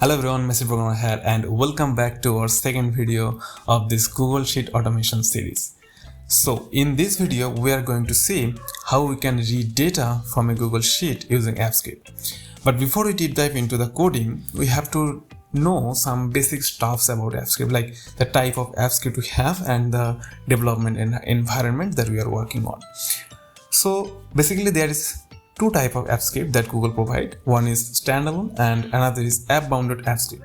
Hello everyone, Mr. Programmer here and welcome back to our second video of this Google Sheet automation series. So in this video, we are going to see how we can read data from a Google Sheet using AppScript. But before we deep dive into the coding, we have to know some basic stuffs about AppScript, like the type of AppScript we have and the development environment that we are working on. So basically there is two types of AppScript that Google provide. One is standalone and another is app-bounded AppScript.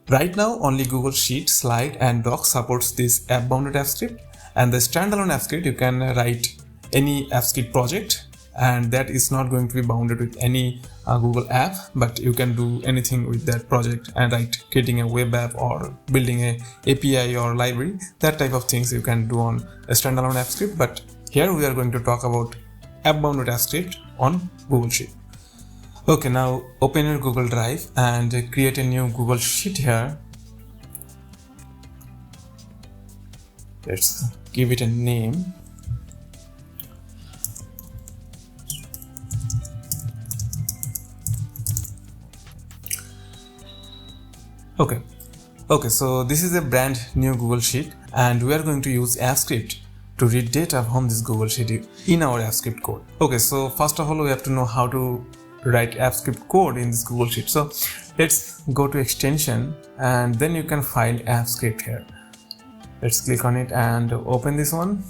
Right now, only Google Sheet, Slide and Doc supports this app-bounded AppScript, and the standalone AppScript you can write any AppScript project, and that is not going to be bounded with any Google app, but you can do anything with that project and creating a web app or building a API or library. That type of things you can do on a standalone AppScript, but here we are going to talk about app-bounded AppScript on Google Sheet. Okay, now open your Google Drive and create a new Google Sheet here. Let's give it a name. Okay, so this is a brand new Google Sheet and we are going to use AppScript to read data from this Google Sheet in our AppScript code. Okay, so first of all, we have to know how to write AppScript code in this Google Sheet. So let's go to extension and then you can find AppScript here. Let's click on it and open this one.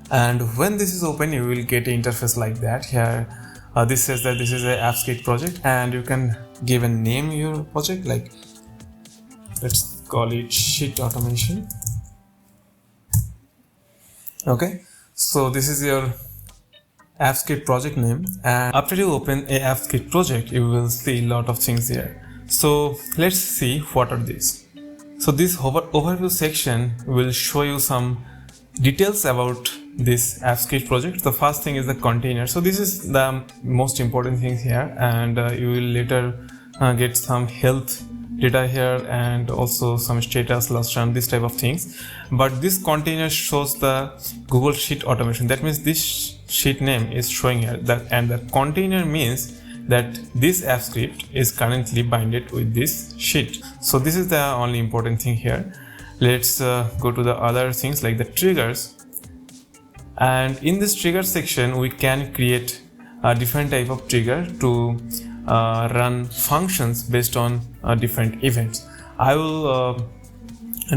And when this is open, you will get an interface like that. Here, this says that this is a AppScript project and you can give a name your project, like let's call it Sheet Automation. Okay, so this is your AppScript project name, and after you open a AppScript project, you will see a lot of things here. So let's see what are these. So this overview section will show you some details about this AppScript project. The first thing is the container. So this is the most important thing here, and you will later get some health data here and also some status, last run, this type of things. But this container shows the Google Sheet automation. That means this sheet name is showing here, and the container means that this AppScript is currently binded with this sheet. So this is the only important thing here. Let's go to the other things like the triggers. And in this trigger section, we can create a different type of trigger to run functions based on different events. I will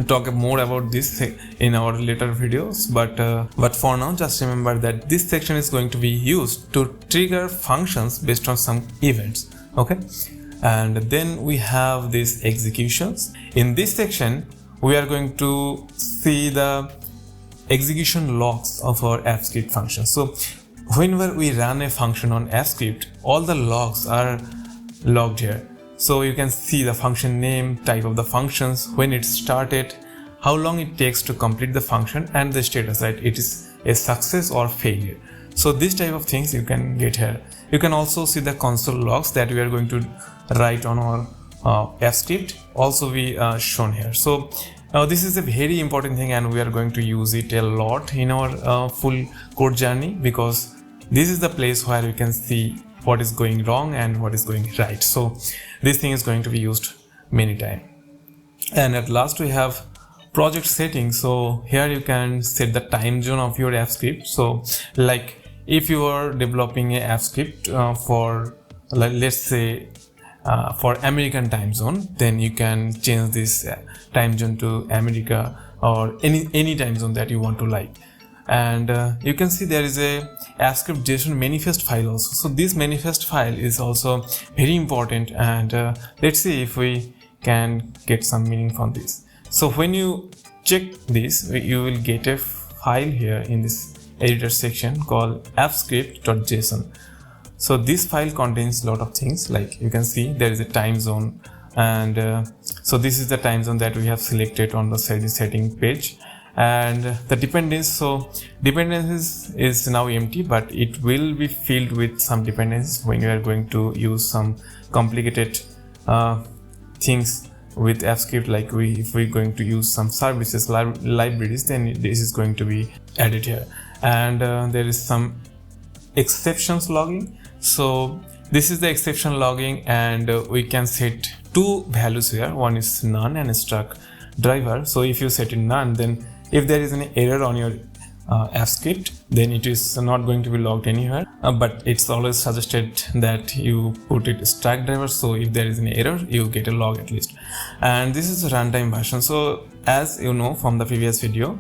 talk more about this in our later videos, but for now just remember that this section is going to be used to trigger functions based on some events. Okay, and then we have these executions. In this section we are going to see the execution logs of our AppScript function. So whenever we run a function on AppScript, all the logs are logged here. So you can see the function name, type of the functions, when it started, how long it takes to complete the function, and the status, right? It is a success or failure. So this type of things you can get here. You can also see the console logs that we are going to write on our AppScript, also be shown here. So this is a very important thing and we are going to use it a lot in our full code journey, because this is the place where we can see what is going wrong and what is going right. So this thing is going to be used many times. And at last we have project settings. So here you can set the time zone of your AppScript. So like if you are developing a AppScript for, like, let's say for American time zone, then you can change this time zone to America or any time zone that you want to like. And you can see there is a AppScript JSON manifest file also. So this manifest file is also very important, and let's see if we can get some meaning from this. So when you check this, you will get a file here in this editor section called appscript.json. So this file contains a lot of things, like you can see there is a time zone, and so this is the time zone that we have selected on the setting page. And the dependencies, so dependencies is now empty, but it will be filled with some dependencies when you are going to use some complicated things with AppScript, like if we're going to use some services, libraries, then this is going to be added here. And there is some exceptions logging. So This is the exception logging, and we can set two values here. One is none and struck driver. So if you set it none, then if there is any error on your app script, then it is not going to be logged anywhere, but it's always suggested that you put it struck driver, so if there is an error you get a log at least. And this is a runtime version. So as you know from the previous video,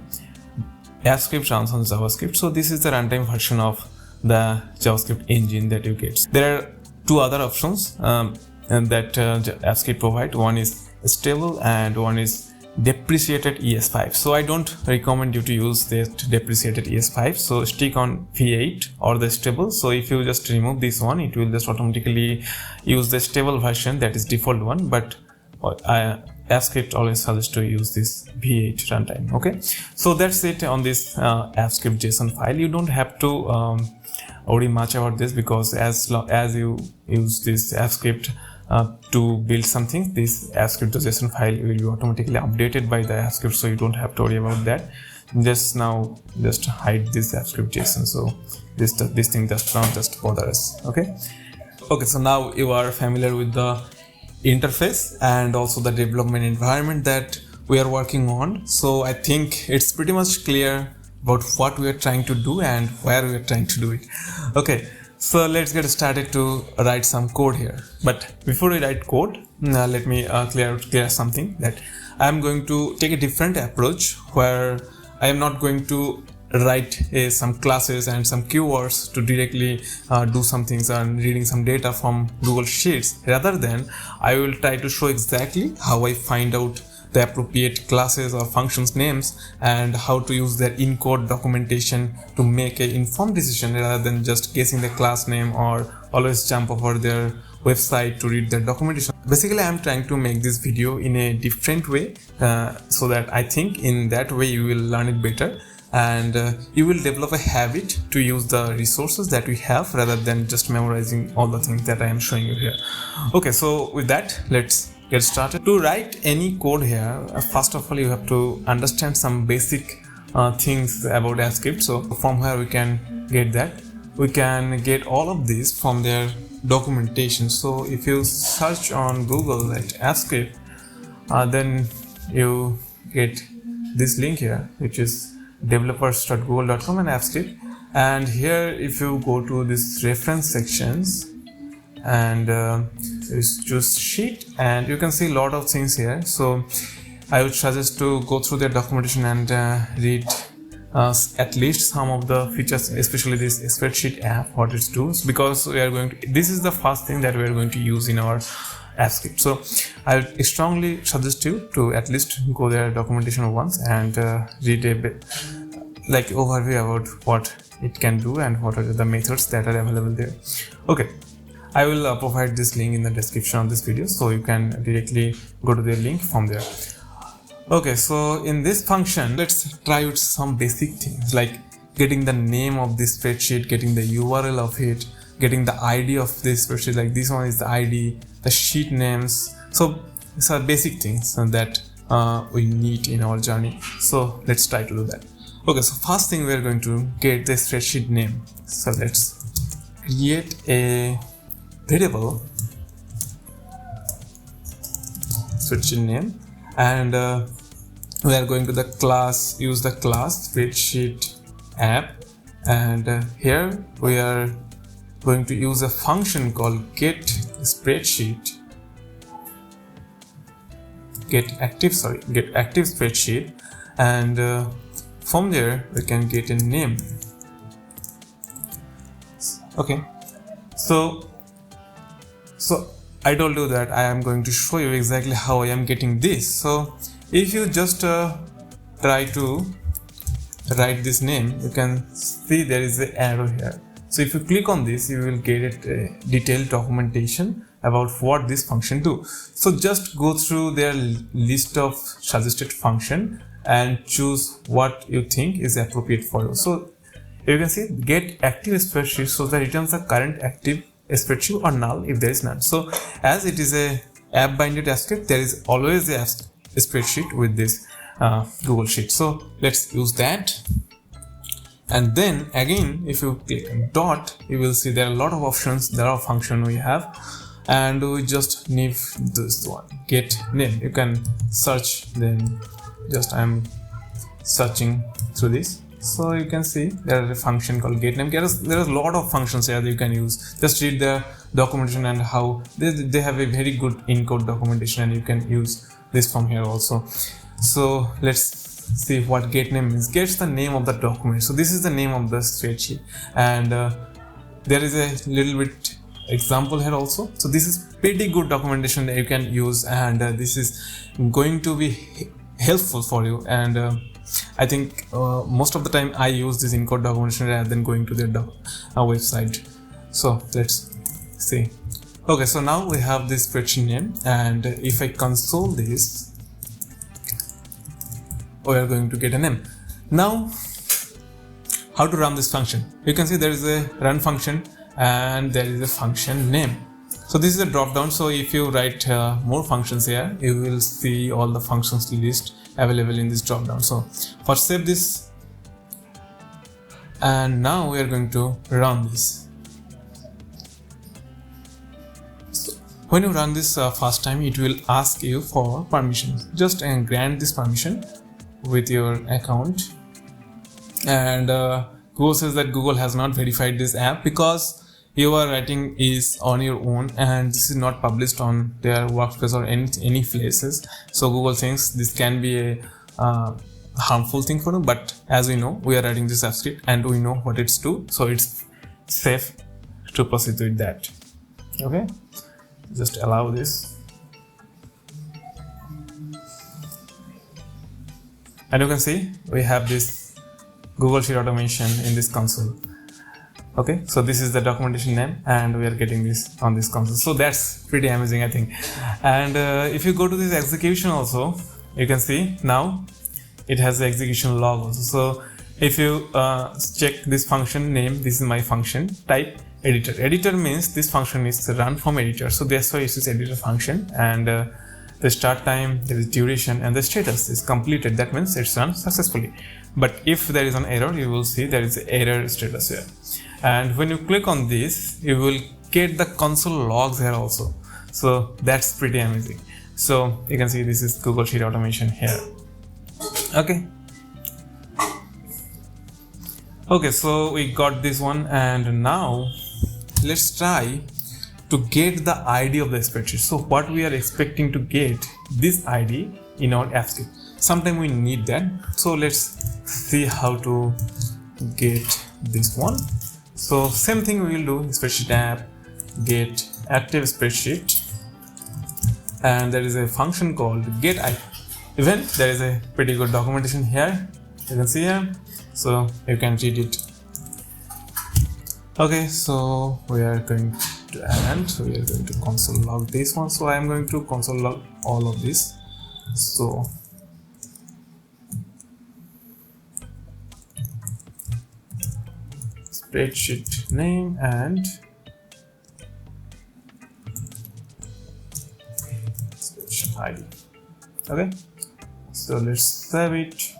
app script runs on JavaScript, so this is the runtime version of the JavaScript engine that you get. There are two other options and that app script provide. One is stable and one is depreciated ES5. So I don't recommend you to use that depreciated ES5, so stick on V8 or the stable. So if you just remove this one, it will just automatically use the stable version, that is default one, but app script always suggests to use this V8 runtime. Okay, so that's it on this app script JSON file. You don't have to worry much about this, because as you use this app script to build something, this app script JSON file will be automatically updated by the app script, so you don't have to worry about that. Just hide this app script JSON, so this thing just bother us. Okay, so now you are familiar with the interface and also the development environment that we are working on. So I think it's pretty much clear about what we are trying to do and where we are trying to do it. Okay, so let's get started to write some code here. But before we write code, let me clear something, that I am going to take a different approach, where I am not going to write some classes and some keywords to directly do some things and reading some data from Google Sheets. Rather than, I will try to show exactly how I find out the appropriate classes or functions names and how to use their in-code documentation to make an informed decision, rather than just guessing the class name or always jump over their website to read their documentation. Basically, I'm trying to make this video in a different way, so that I think in that way you will learn it better, and you will develop a habit to use the resources that we have, rather than just memorizing all the things that I am showing you here. Okay, so with that, let's get started. To write any code here, first of all you have to understand some basic things about app script. So from where we can get that? We can get all of this from their documentation. So if you search on Google at app script, then you get this link here, which is developers.google.com and app script. And here if you go to this reference sections and choose sheet, and you can see a lot of things here. So I would suggest to go through their documentation and read at least some of the features, especially this spreadsheet app, what it does, because we are going to, this is the first thing that we are going to use in our app script. So I strongly suggest you to at least go their documentation once and read a bit like overview about what it can do and what are the methods that are available there. Okay, I will provide this link in the description of this video, so you can directly go to the link from there. Okay, so in this function, let's try with some basic things like getting the name of this spreadsheet, getting the URL of it, getting the ID of this spreadsheet, like this one is the ID, the sheet names. So these are basic things that we need in our journey. So let's try to do that. Okay, so first thing we are going to get the spreadsheet name. So let's create a variable spreadsheet name, and we are going to the class, use the class spreadsheet app, and here we are going to use a function called get active spreadsheet, and from there we can get a name. Okay, so I told you that I am going to show you exactly how I am getting this. So if you just try to write this name, you can see there is an arrow here. So if you click on this, you will get a detailed documentation about what this function do. So just go through their list of suggested function and choose what you think is appropriate for you. So you can see get active spreadsheet, so that returns the current active spreadsheet or null if there is none. So as it is a app binded app script, there is always a spreadsheet with this Google Sheet. So let's use that. And then again, if you click dot, you will see there are a lot of options, there are functions we have, and we just need this one, get name. You can search, then just I'm searching through this. So you can see there is a function called get name. There is a lot of functions here that you can use. Just read the documentation and how they have a very good in-code documentation, and you can use this from here also. So let's see what get name means. Gets the name of the document. So this is the name of the spreadsheet, and there is a little bit example here also. So this is pretty good documentation that you can use, and this is going to be helpful for you. And I think most of the time I use this in-code documentation rather than going to their website. So let's see. Okay, so now we have this spreadsheet name, and if I console this, we are going to get a name. Now, how to run this function? You can see there is a run function and there is a function name. So this is a drop down. So if you write more functions here, you will see all the functions list available in this drop down. So first save this, and now we are going to run this. So when you run this first time, it will ask you for permissions. Just grant this permission with your account, and Google says that Google has not verified this app because your writing is on your own and this is not published on their workspace or any places. So Google thinks this can be a harmful thing for you, but as we know, we are writing this app script and we know what it's do, so it's safe to proceed with that. Okay, just allow this. And you can see we have this Google Sheet automation in this console. Okay, so this is the documentation name and we are getting this on this console. So that's pretty amazing, I think. And if you go to this execution also, you can see now it has the execution log also. So if you check this function name, this is my function, type editor. Editor means this function is run from editor. So that's why it is editor function, and the start time, there is duration, and the status is completed. That means it's run successfully. But if there is an error, you will see there is an error status here. And when you click on this, you will get the console logs here also. So that's pretty amazing. So you can see this is Google Sheet automation here. Okay. Okay, so we got this one, and now let's try to get the ID of the spreadsheet. So what we are expecting to get this ID in our app script. Sometime we need that. So let's see how to get this one. So same thing we will do, spreadsheet app, get active spreadsheet, and there is a function called get ID. Even there is a pretty good documentation here, you can see here, so you can read it. Okay, so we are going to add, so we are going to console log this one. So I am going to console log all of this. So spreadsheet name and spreadsheet ID. Okay, so let's save it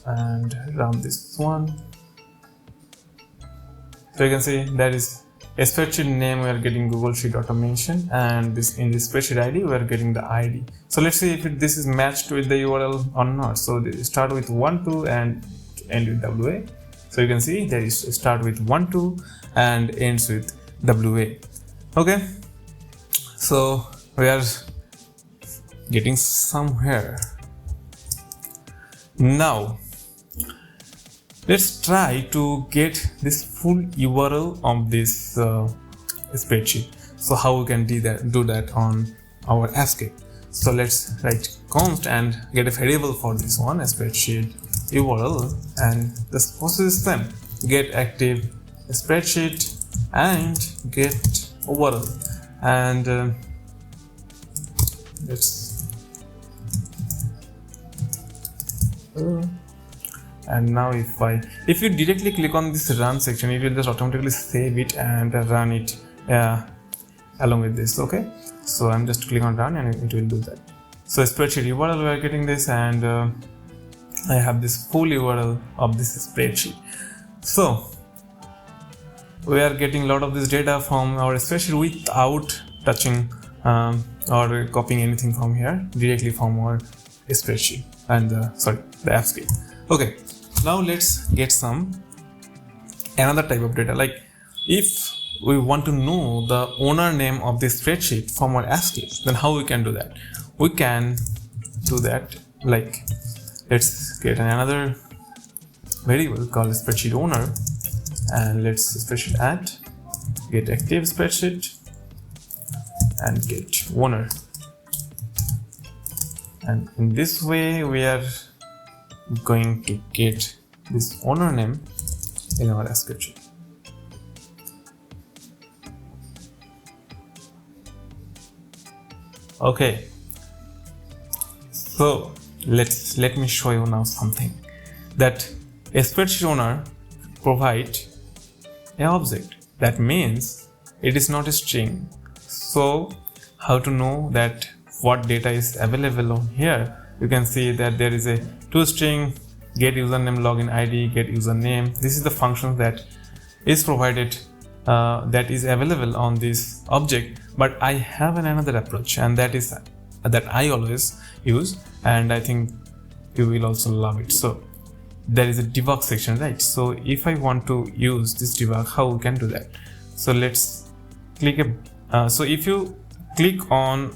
and run this one. So you can see that is a spreadsheet name, we are getting Google Sheet automation, and this in the spreadsheet ID we are getting the ID. So let's see if this is matched with the URL or not. So they start with 12 and end with WA. So you can see there is start with 12 and ends with WA. Okay, so we are getting somewhere. Now let's try to get this full URL of this spreadsheet. So how we can do that on our app script. So let's write const and get a variable for this one, a spreadsheet URL, and the process is same: get active spreadsheet and get URL. And let's and now if you directly click on this run section, it will just automatically save it and run it along with this. Okay, so I'm just clicking on run and it will do that. So spreadsheet URL, we are getting this, and I have this full URL of this spreadsheet. So we are getting a lot of this data from our spreadsheet without touching or copying anything from here, directly from our spreadsheet and the AppScape. Okay, now let's get some another type of data. Like if we want to know the owner name of this spreadsheet from our AppScape, then how we can do that? We can do that like, let's get another variable called spreadsheet owner, and let's spreadsheet add get active spreadsheet and get owner, and in this way we are going to get this owner name in our spreadsheet. Okay, so let me show you now something that a spreadsheet owner provide an object. That means it is not a string. So how to know that what data is available on here? You can see that there is a toString get username login ID get username. This is the function that is provided that is available on this object. But I have another approach, and that is that I always use, and I think you will also love it. So there is a debug section, right? So if I want to use this debug, how we can do that? So let's click so if you click on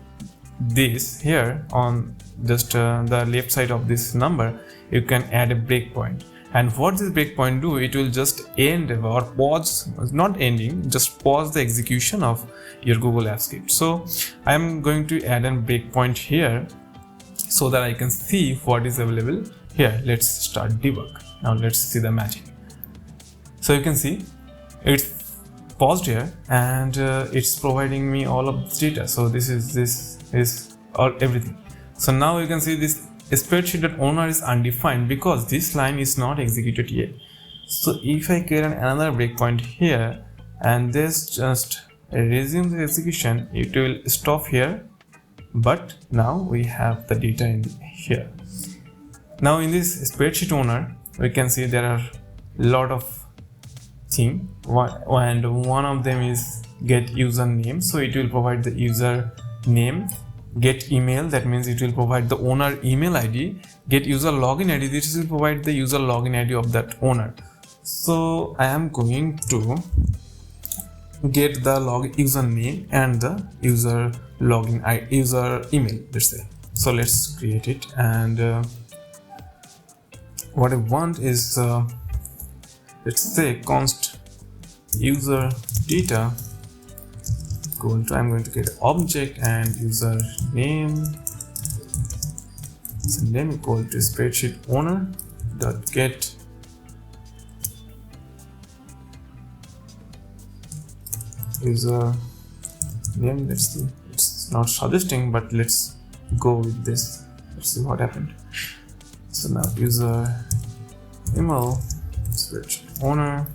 this here on just the left side of this number, you can add a breakpoint. And what this breakpoint do, it will just end or pause, not ending, just pause the execution of your Google Apps script. So I'm going to add a breakpoint here so that I can see what is available here. Let's start debug. Now let's see the magic. So you can see it's paused here, and it's providing me all of this data. So this is all everything. So now you can see this spreadsheet.owner is undefined because this line is not executed yet. So if I create another breakpoint here and this just resume the execution, it will stop here. But now we have the data in here. Now in this spreadsheet owner, we can see there are a lot of things, and one of them is get username. So it will provide the user name. Get email, that means it will provide the owner email ID. Get user login ID, this will provide the user login ID of that owner. So I am going to get the username and the user login user email, let's say. So let's create it, and what I want is let's say const user data equal to, I'm going to get an object and user name, so name equal to spreadsheet owner dot get user name. Let's see, it's not suggesting, but let's go with this. Let's see what happened. So now user email spreadsheet owner.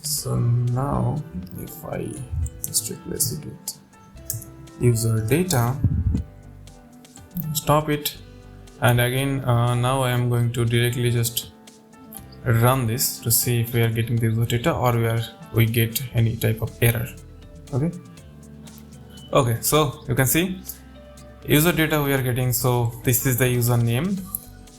So now if I just replace it with user data, stop it, and again now I am going to directly just run this to see if we are getting the user data or we get any type of error. Okay, so you can see user data we are getting. So this is the username,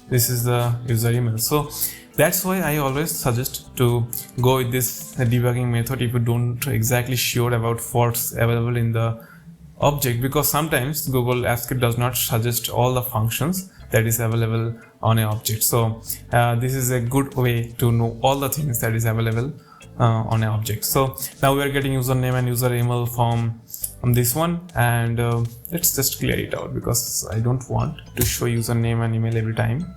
this is the user email. So that's why I always suggest to go with this debugging method if you don't exactly sure about what's available in the object, because sometimes Google Apps Script does not suggest all the functions that is available on an object. So this is a good way to know all the things that is available on an object. So now we are getting username and user email from this one, and let's just clear it out because I don't want to show username and email every time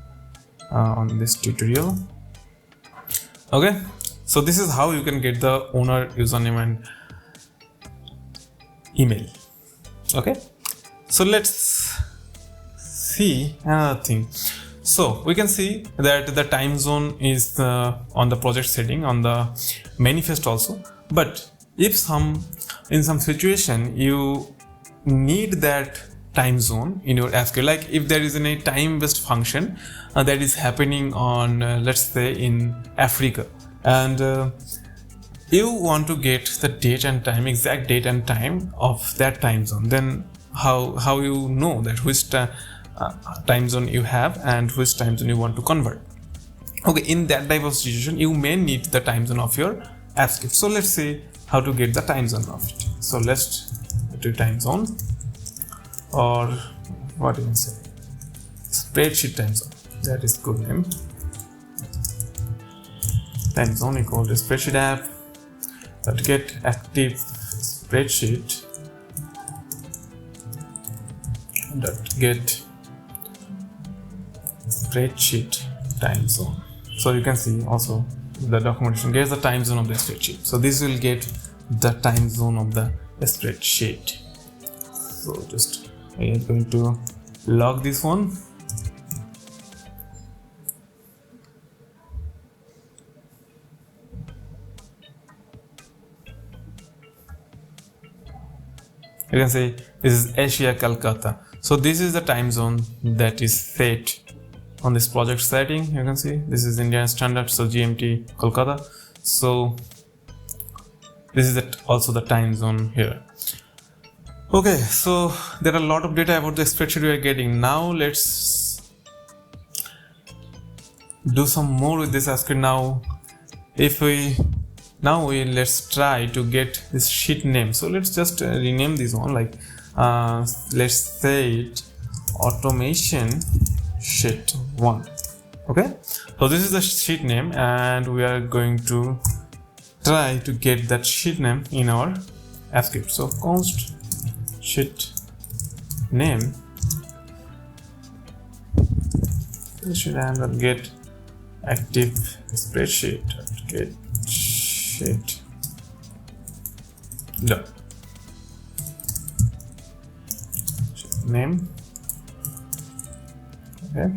on this tutorial. Okay, so this is how you can get the owner, username and email. Okay, so let's see another thing. So we can see that the time zone is on the project setting on the manifest also, but if in some situation you need that time zone in your FQ. Like if there is a time-based function that is happening on, let's say in Africa, and you want to get the date and time, exact date and time of that time zone, then how you know that which time zone you have and which time zone you want to convert. Okay, in that type of situation, you may need the time zone of your app script. So let's see how to get the time zone of it. So let's do time zone, or what you can say, spreadsheet time zone. That is good name. Time zone equal to spreadsheet app that get active spreadsheet that get spreadsheet time zone. So you can see also the documentation gets the time zone of the spreadsheet. So this will get the time zone of the spreadsheet. So just I am going to log this one. You can say this is Asia Calcutta. So this is the time zone that is set on this project setting. You can see this is Indian standard, so GMT Kolkata. So this is also the time zone here. Okay, so there are a lot of data about the spreadsheet we are getting. Now let's do some more with this script. Let's try to get this sheet name. So let's just rename this one, like let's say it automation sheet 1. Okay, so this is the sheet name, and we are going to try to get that sheet name in our app script. So const sheet name should and get active spreadsheet get sheet done. Sheet name. Okay,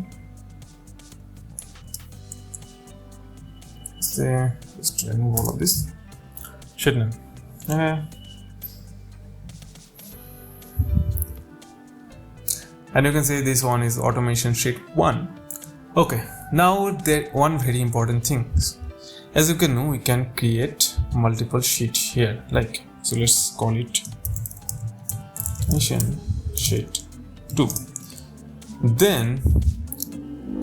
say just remove all of this sheet name. Okay, and you can say this one is automation sheet 1. Okay, now there one very important thing. As you can know, we can create multiple sheets here, like, so let's call it automation sheet 2. Then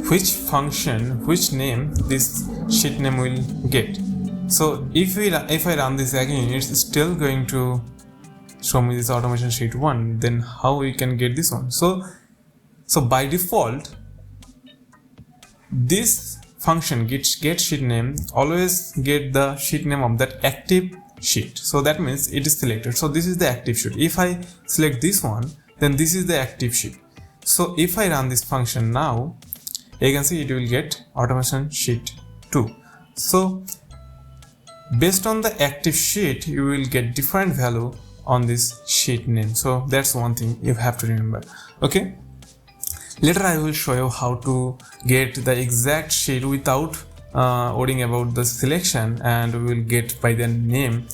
which function, which name this sheet name will get. So if I run this again, it's still going to show me this automation sheet 1. Then how we can get this one? So by default, this function get sheet name always get the sheet name of that active sheet. So that means it is selected. So this is the active sheet. If I select this one, then this is the active sheet. So if I run this function now, you can see it will get automation sheet 2. So based on the active sheet, you will get different value on this sheet name. So that's one thing you have to remember. Okay, later I will show you how to get the exact sheet without worrying about the selection, and we will get by the name,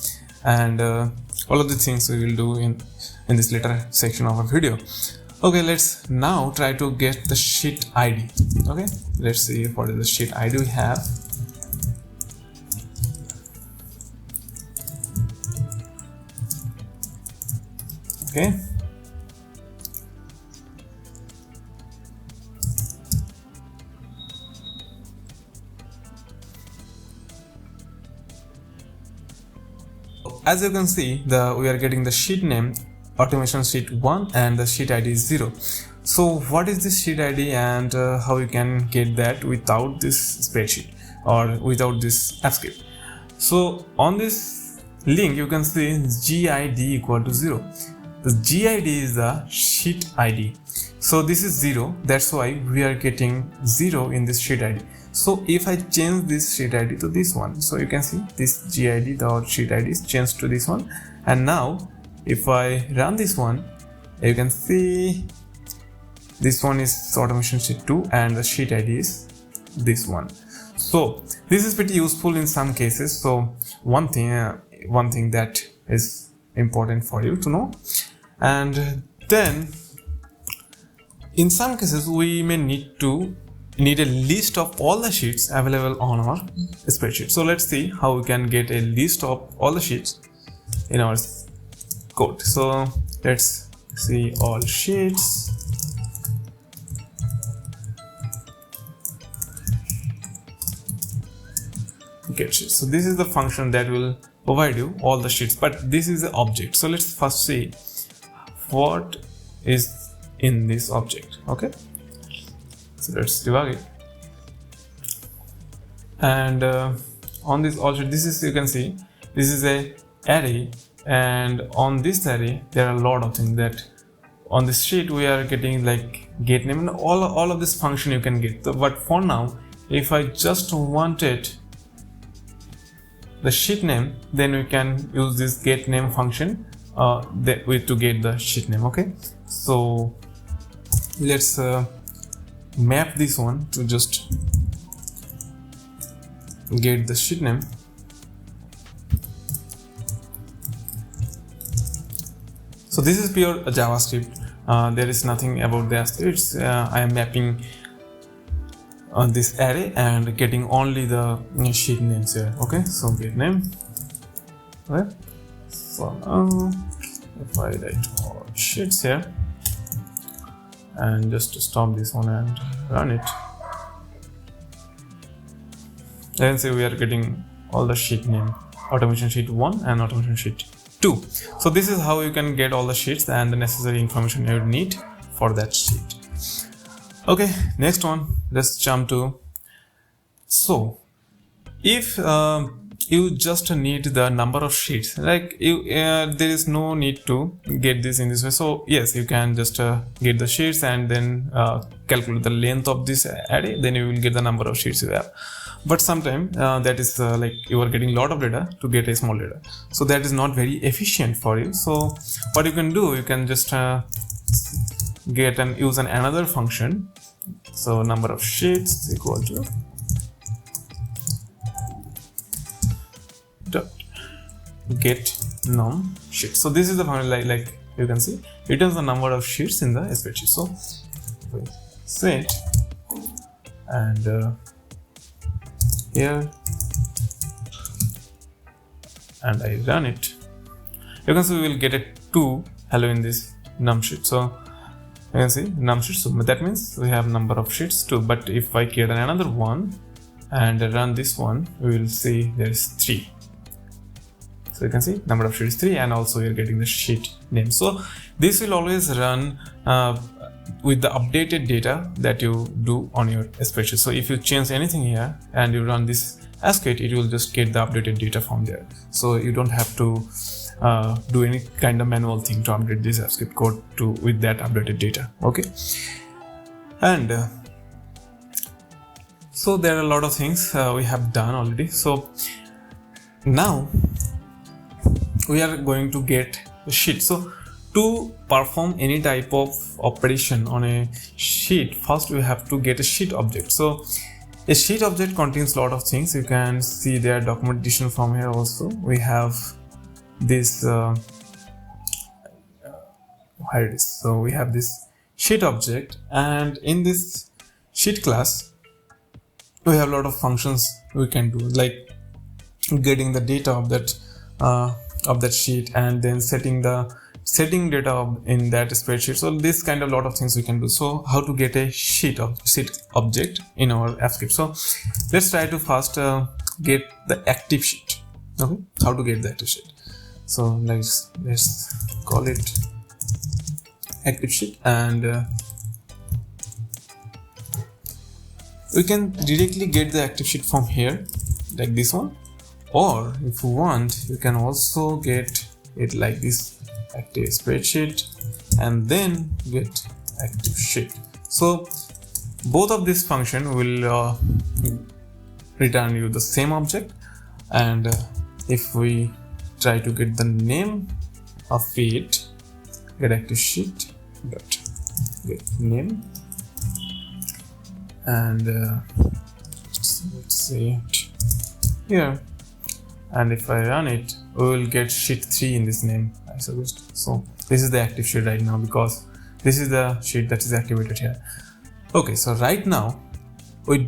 and all of the things we will do in this later section of our video. Okay, let's now try to get the sheet ID. Okay, let's see what is the sheet ID we have. Okay, as you can see, we are getting the sheet name automation sheet 1 and the sheet ID is 0. So what is this sheet ID, and how you can get that without this spreadsheet or without this app script? So on this link you can see GID equal to 0. The GID is the sheet ID. So this is 0, that's why we are getting 0 in this sheet ID. So if I change this sheet ID to this one, so you can see this GID, the sheet ID is changed to this one, and now if I run this one, you can see this one is automation sheet 2 and the sheet ID is this one. So this is pretty useful in some cases. So one thing that is important for you to know. And then In some cases, we may need a list of all the sheets available on our spreadsheet. So let's see how we can get a list of all the sheets in our code. So let's see all sheets. Get sheets. So this is the function that will provide you all the sheets, but this is the object. So let's first see what is in this object. Okay, so let's debug it. And on this also, this is, you can see this is a array, and on this array there are a lot of things that on this sheet we are getting, like get name and all of this function you can get. So, but for now, if I just wanted the sheet name, then we can use this get name function to get the sheet name. Okay, so let's map this one to just get the sheet name. So this is pure JavaScript. There is nothing about this. It's I am mapping on this array and getting only the sheet names here. Okay, so get name. Okay, so now if I write all sheets here and just to stop this one and run it, you can see we are getting all the sheet name, automation sheet 1 and automation sheet 2. So this is how you can get all the sheets and the necessary information you need for that sheet. Okay, next one, let's jump to, so if you just need the number of sheets, like you there is no need to get this in this way. So yes, you can just get the sheets and then calculate the length of this array, then you will get the number of sheets you have. But sometimes that is like you are getting a lot of data to get a small data, so that is not very efficient for you. So what you can do, you can just get and use another function. So number of sheets is equal to dot get num sheets. So this is the function, like you can see returns the number of sheets in the spreadsheet. So we set and here and I run it, you can see we will get a 2 hello in this num sheet. So you can see num sheets, so that means we have number of sheets 2. But if I create another one and run this one, we will see there is 3. So you can see number of sheets 3, and also you're getting the sheet name. So this will always run with the updated data that you do on your spreadsheet. So if you change anything here and you run this AskIt, it will just get the updated data from there. So you don't have to do any kind of manual thing to update this AskIt code with that updated data. Okay, and so there are a lot of things we have done already. So now we are going to get the sheet. So to perform any type of operation on a sheet, first we have to get a sheet object. So a sheet object contains a lot of things. You can see their documentation from here. Also we have this here it is. So we have this sheet object, and in this sheet class we have a lot of functions we can do, like getting the data of that sheet and then setting data in that spreadsheet. So this kind of lot of things we can do. So how to get a sheet object in our AskIt? So let's try to first get the active sheet. Okay, how to get the active sheet? So let's call it active sheet, and we can directly get the active sheet from here, like this one. Or if you want, you can also get it like this, active spreadsheet, and then get active sheet. So both of this function will return you the same object. And if we try to get the name of it, get active sheet dot get name, and let's see it here. And if I run it, we will get sheet 3 in this name, I suggest. So this is the active sheet right now, because this is the sheet that is activated here. Okay, so right now we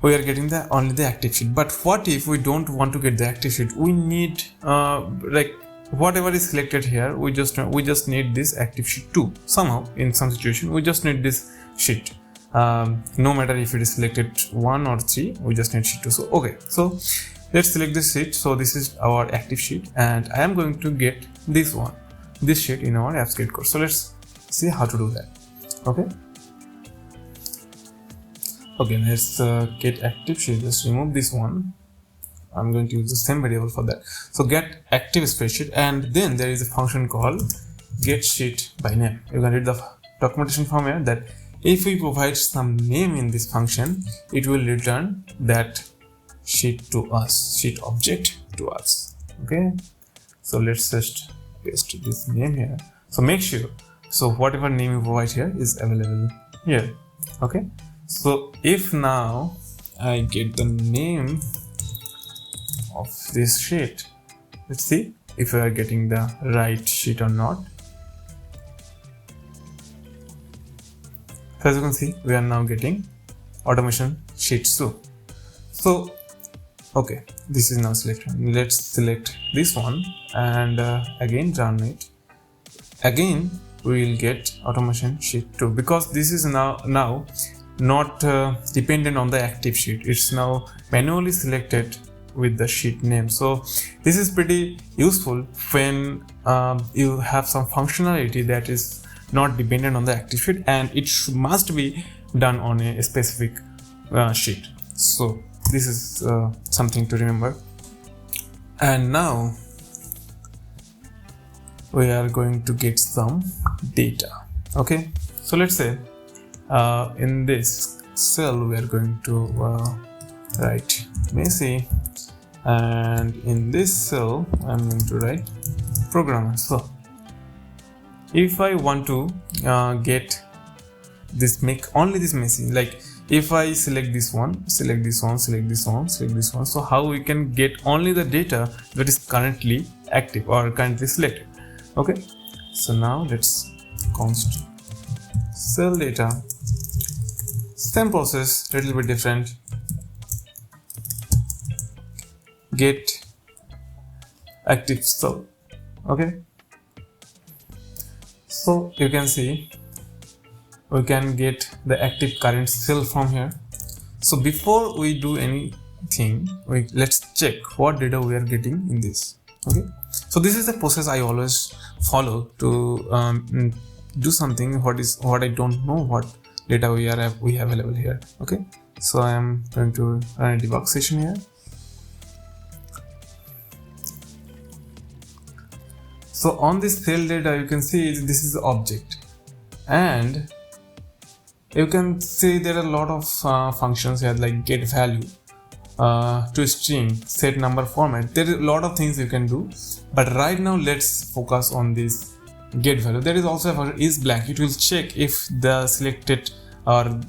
are getting the only the active sheet, but what if we don't want to get the active sheet? We need like whatever is selected here, we just need this active sheet too. Somehow in some situation we just need this sheet, no matter if it is selected 1 or 3, we just need sheet 2. So okay, so let's select this sheet. So this is our active sheet, and I am going to get this sheet in our AppScript code. So let's see how to do that. Okay, let's get active sheet. Just remove this one. I'm going to use the same variable for that. So get active spreadsheet, and then there is a function called get sheet by name. You can read the documentation from here that if we provide some name in this function, it will return that sheet to us, sheet object to us. Okay, so let's just paste this name here. So make sure, so whatever name you provide here is available here. Okay, so if now I get the name of this sheet, let's see if we are getting the right sheet or not. So as you can see, we are now getting automation sheet 2. So okay, this is now selected. Let's select this one and again run it. Again we will get automation sheet 2, because this is now not dependent on the active sheet. It's now manually selected with the sheet name. So this is pretty useful when you have some functionality that is not dependent on the active sheet, and it must be done on a specific sheet. So this is something to remember. And now we are going to get some data. Okay, so let's say in this cell we are going to write Messi, and in this cell I'm going to write programmer. So if I want to get this, make only this Messi, like if I select this one, select this one, select this one, select this one, so how we can get only the data that is currently active or currently selected. Okay, so now let's const cell data, same process, little bit different, get active cell. Okay, so you can see we can get the active current cell from here. So before we do anything, let's check what data we are getting in this. Okay, so this is the process I always follow to do something what I don't know what data we have available here. Okay, so I am going to run a debug session here. So on this cell data you can see this is the object, and you can see there are a lot of functions here like get value, to string, set number format. There are a lot of things you can do, but right now let's focus on this get value. There is also a function is blank. It will check if the selected or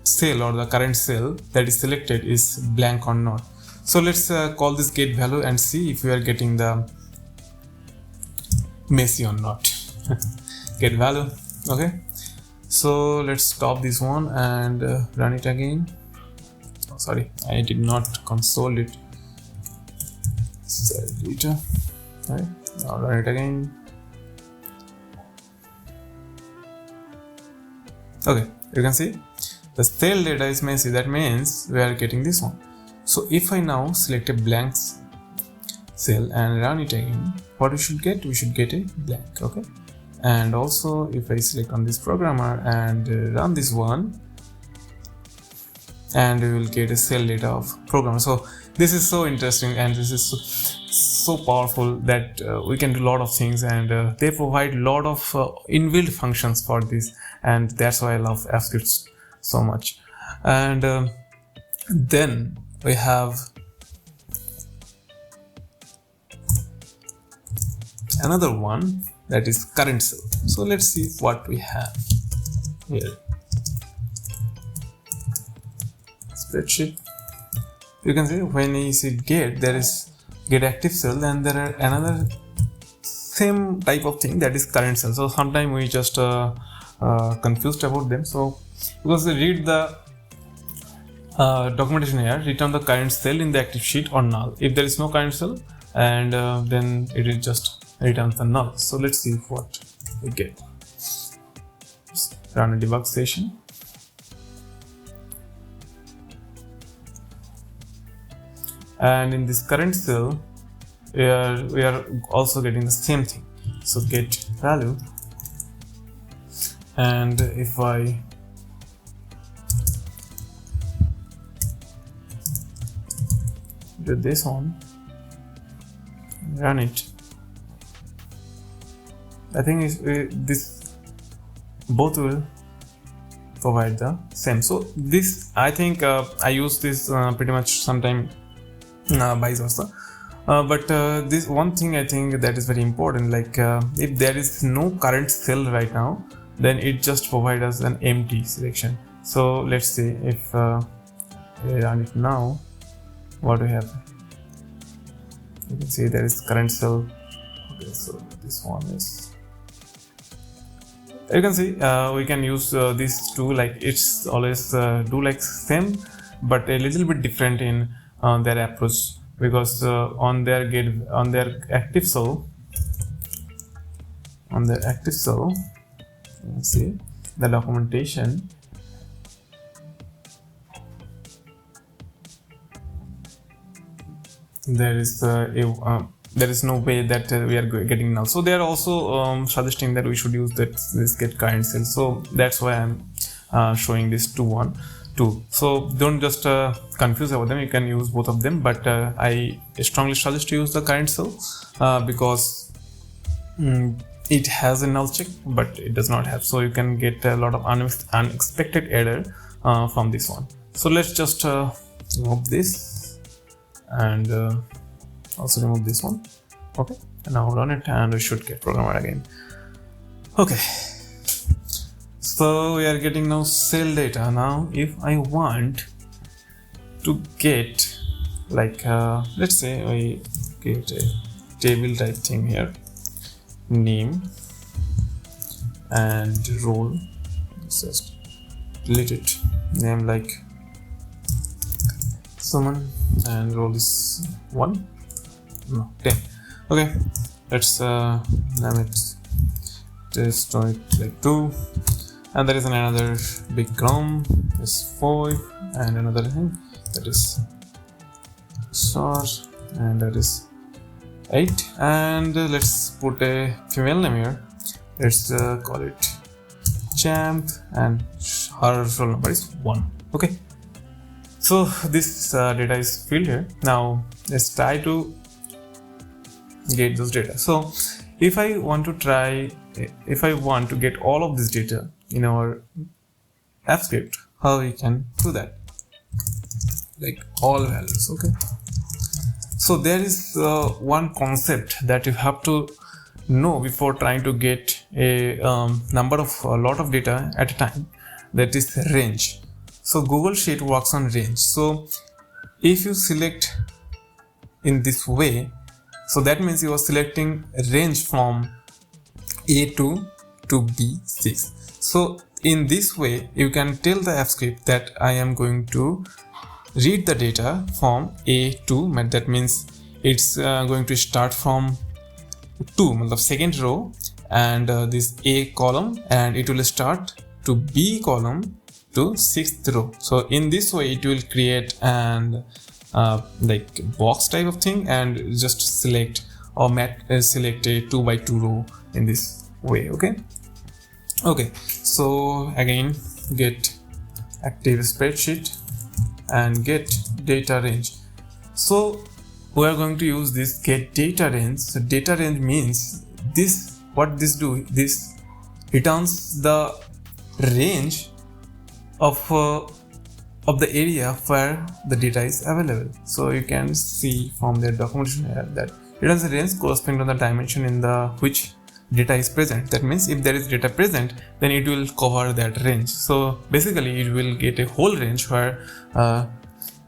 cell or the current cell that is selected is blank or not. So let's call this get value and see if we are getting the Messi or not. Get value. Okay, so let's stop this one and run it again. Oh, sorry, I did not console it. Cell data. Right, now run it again. Okay, you can see the cell data is Messi. That means we are getting this one. So if I now select a blank cell and run it again, what we should get? We should get a blank. Okay, and also if I select on this programmer and run this one, and we will get a cell data of programmer. So this is so interesting, and this is so powerful that we can do a lot of things, and they provide a lot of inbuilt functions for this, and that's why I love AppScript so much. And then we have another one that is current cell. So let's see what we have here. Spreadsheet. You can see when you see get, there is get active cell, and there are another same type of thing, that is current cell. So sometimes we just confused about them. So because they read the documentation here, return the current cell in the active sheet or null. If there is no current cell, and then it will just returns the null. So let's see what we get. Just run a debug session. And in this current cell, we are also getting the same thing. So get value, and if I do this one, run it, I think this both will provide the same. So this, I think I use this pretty much sometime vice versa. But this one thing I think that is very important, like if there is no current cell right now, then it just provides us an empty selection. So let's see if we run it now, what we have. You can see there is current cell. Okay, so this one is, you can see we can use these two, like it's always do like same but a little bit different in their approach, because on their active cell, you can see the documentation. There is there is no way that we are getting null. So they are also suggesting that we should use this get current cell. So that's why I'm showing this 2 so don't just confuse about them. You can use both of them, but I strongly suggest to use the current cell because it has a null check but it does not have, so you can get a lot of unexpected error from this one. So let's just remove this and also remove this one. Okay, and now run it and we should get programmer again. Okay, so we are getting now cell data. Now if I want to get like let's say I get a table type thing here, name and role, just delete it, name like Suman and role is 1, no 10. Okay, let's name it test like 2, and there is another big column is 5, and another thing that is star, and that is 8, and let's put a female name here. Let's call it champ, and her roll number is 1. Okay, so this data is filled here. Now let's try to get those data. So if I want to get all of this data in our app script, how we can do that, like all values. Okay, so there is one concept that you have to know before trying to get a lot of data at a time, that is range. So Google Sheet works on range. So if you select in this way, so that means you are selecting range from A2 to B6. So in this way you can tell the app script that I am going to read the data from A2, that means it's going to start from 2, the second row, and this A column, and it will start to B column to 6th row. So in this way it will create an like box type of thing, and just select or select a 2 by 2 row in this way. Okay, so again get active spreadsheet and get data range. So we are going to use this get data range. So data range means this, what this do, this returns the range of the area where the data is available. So you can see from the documentation here that returns the range corresponding to the dimension in the which data is present. That means if there is data present, then it will cover that range. So basically it will get a whole range where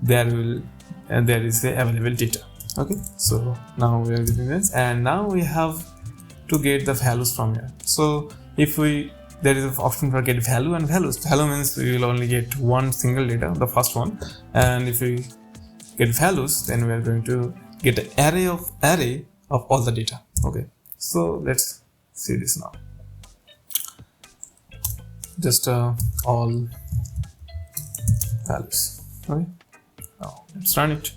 there is the available data. Okay, so now we are getting this, and now we have to get the values from here. So if there is an option for get value and values. Value means we will only get one single data, the first one, and if we get values, then we are going to get an array of all the data. Okay, so let's see this now. Just all values. Okay, now let's run it.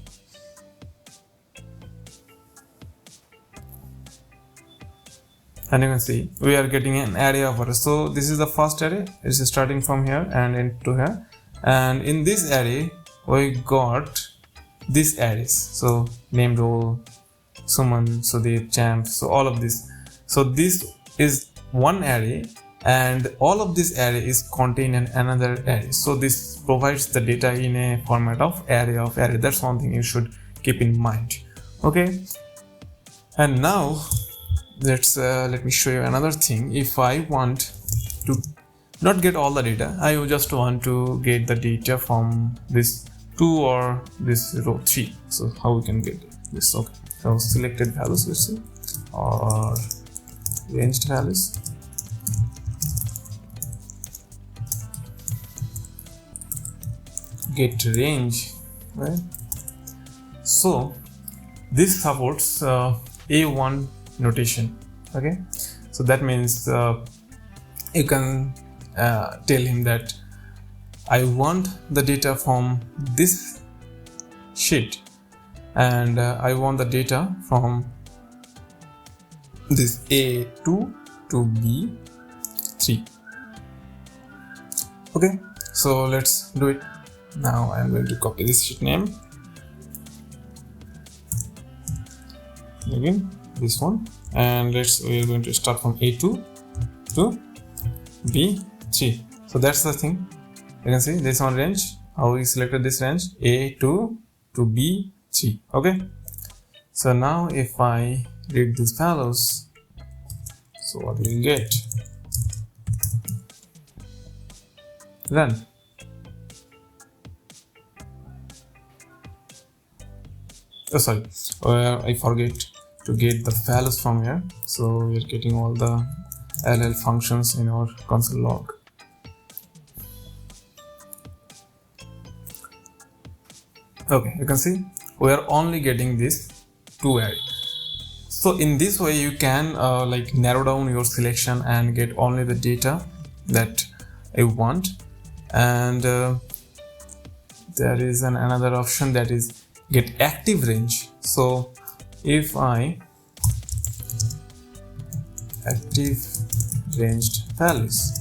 And you can see we are getting an array of arrays. So this is the first array. It's starting from here and into here, and in this array we got these arrays. So name, role, Suman, Sudeep, Champ, so all of this. So this is one array, and all of this array is contained in another array. So this provides the data in a format of array of array. That's one thing you should keep in mind. Okay, and now let me show you another thing. If I want to not get all the data, I just want to get the data from this 2 or this row 3. So how we can get this? Okay, so selected values, let's see, or ranged values. Get range, right? So this supports A1 notation. Okay, so that means you can tell him that I want the data from this sheet, and I want the data from this A2 to B3. Okay, so let's do it. Now I'm going to copy this sheet name again, this one, and we're going to start from A2 to B3. So that's the thing. You can see this one range, how we selected this range, A2 to B3. Okay, so now if I read these values, so what do we get? Run. Oh, sorry, I forget to get the values from here. So we are getting all the LL functions in our console log. Okay, you can see we are only getting this 2 array. So in this way you can like narrow down your selection and get only the data that you want. And there is another option, that is get active range. So if I active ranged values,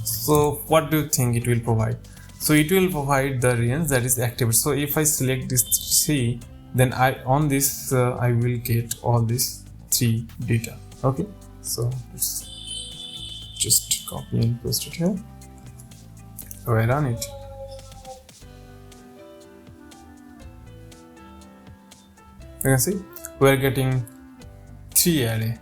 so what do you think it will provide? So it will provide the range that is active. So if I select this 3, then on this I will get all this 3 data. Okay, so let's just copy and paste it here. So I run it. You can see we are getting 3 array.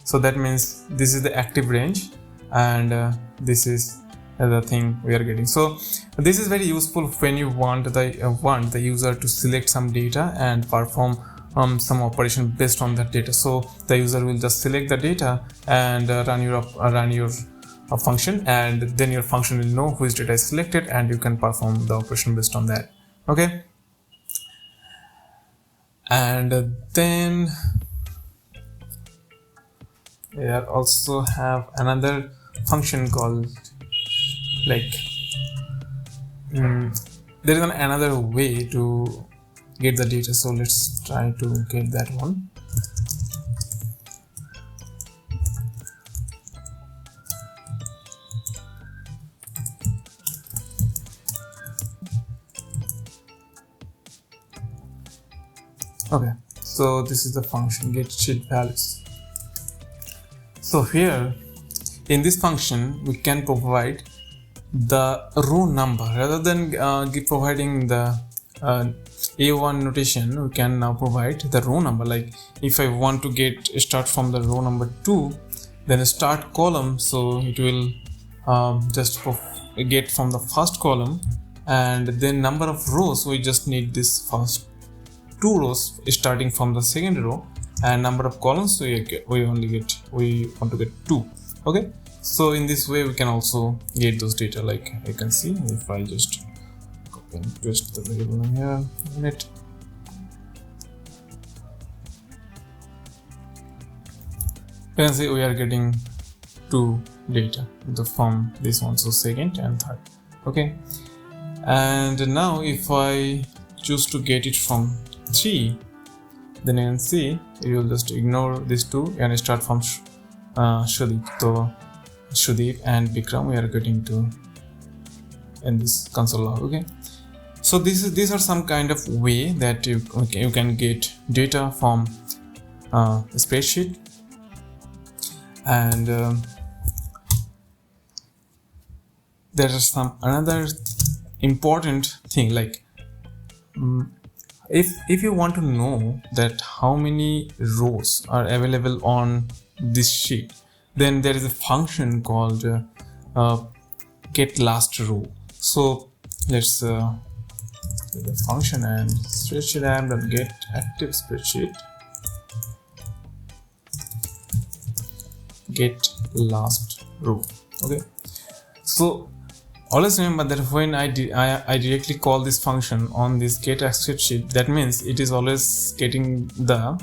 So that means this is the active range, and this is the thing we are getting. So this is very useful when you want the user to select some data and perform some operation based on that data. So the user will just select the data and run your function, and then your function will know which data is selected, and you can perform the operation based on that. Okay, and then we also have another function called like there is another way to get the data. So let's try to get that one. Okay, so this is the function get sheet values. So here in this function we can provide the row number rather than providing the A1 notation. We can now provide the row number. Like if I want to start from the row number 2, then start column, so it will just get from the first column, and then number of rows, we just need this first 2 rows starting from the second row, and number of columns we want to get 2. Okay, so in this way we can also get those data. Like you can see, if I just copy and paste the variable name here in it, you can see we are getting 2 data from this one, so second and third. Okay, and now if I choose to get it from 3, then you can see you will just ignore these 2 and start from Sudeep. So Sudeep and Bikram we are getting to in this console log. Okay, so these are some kind of way that you can get data from a spreadsheet. And there is some another important thing, like if you want to know that how many rows are available on this sheet, then there is a function called get last row. So let's do the function and spreadsheet app.get active spreadsheet get last row. Okay, so always remember that when I directly call this function on this get active sheet, that means it is always getting the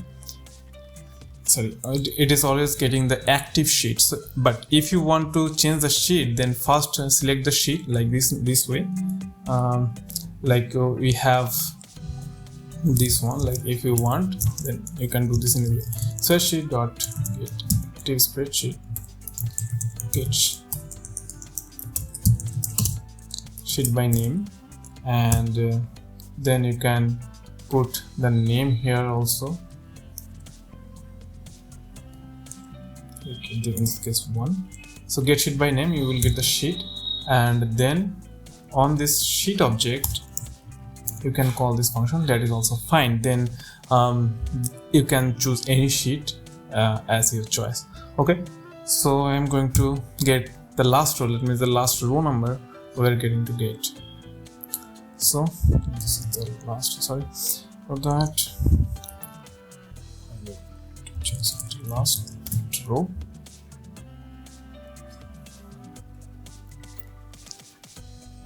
active sheet. So, but if you want to change the sheet, then first select the sheet like this way. We have this one. Like if you want, then you can do this in a way. Spreadsheet.get active spreadsheet get sheet by name, and then you can put the name here also. Okay, in this case 1. So get sheet by name, you will get the sheet, and then on this sheet object you can call this function. That is also fine. Then you can choose any sheet as your choice. Okay, so I'm going to get the last row. That means the last row number we're getting to get. So this is the last, sorry for that, change it to last row.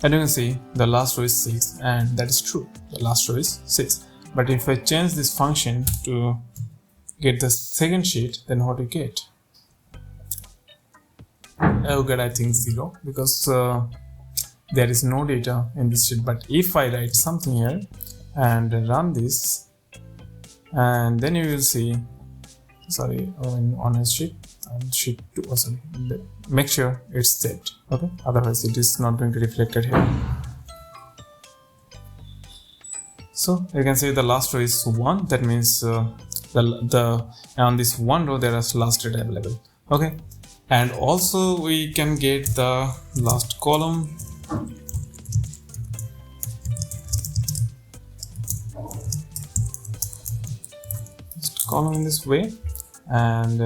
And you can see the last row is 6, and that is true, the last row is 6. But if I change this function to get the second sheet, then what we get? I will get, I think, 0, because there is no data in this sheet. But if I write something here and run this, and then you will see, sorry, on a sheet, sheet 2, make sure it's set. Okay, otherwise it is not going to reflect it here. So you can see the last row is 1. That means on this 1 row there is last data available. Okay, and also we can get the last column. Last column in this way, and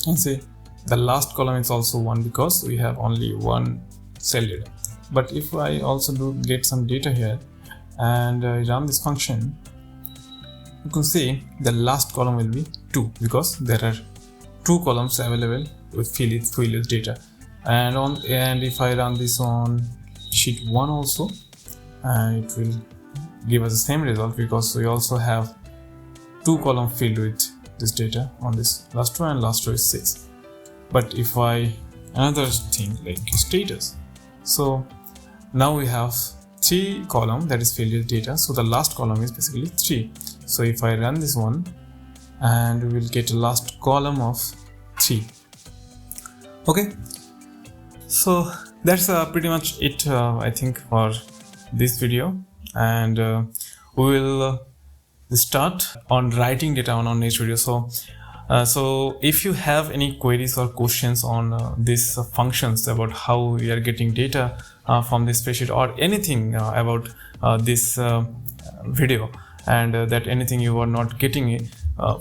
and see the last column is also 1 because we have only one cell data. But if I also do get some data here and I run this function, you can see the last column will be 2 because there are 2 columns available with fill with data. And if I run this on sheet 1 also, it will give us the same result because we also have 2 columns filled with this data on this last row, and last row is 6. But if another thing like status, so now we have 3 column that is filled with data, so the last column is basically 3. So if I run this one, and we will get a last column of 3. Okay, so that's pretty much it, I think, for this video, and we will start on writing data on our next video. So So if you have any queries or questions on these functions about how we are getting data from this spreadsheet, or anything about this video, and that anything you are not getting it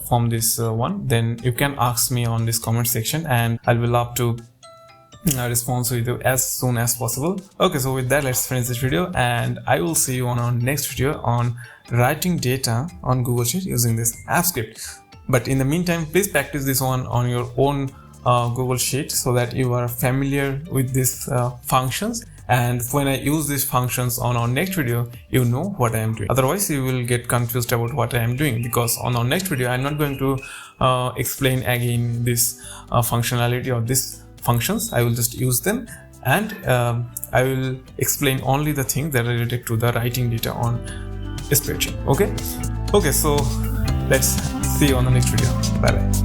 from this one, then you can ask me on this comment section, and I will love to respond with you as soon as possible. Okay, so with that, let's finish this video, and I will see you on our next video on writing data on Google Sheet using this app script. But in the meantime, please practice this one on your own Google Sheet so that you are familiar with these functions, and when I use these functions on our next video, you know what I am doing. Otherwise you will get confused about what I am doing, because on our next video I'm not going to explain again this functionality of this functions. I will just use them, and I will explain only the things that are related to the writing data on a spreadsheet. Okay, so let's see you on the next video. Bye bye.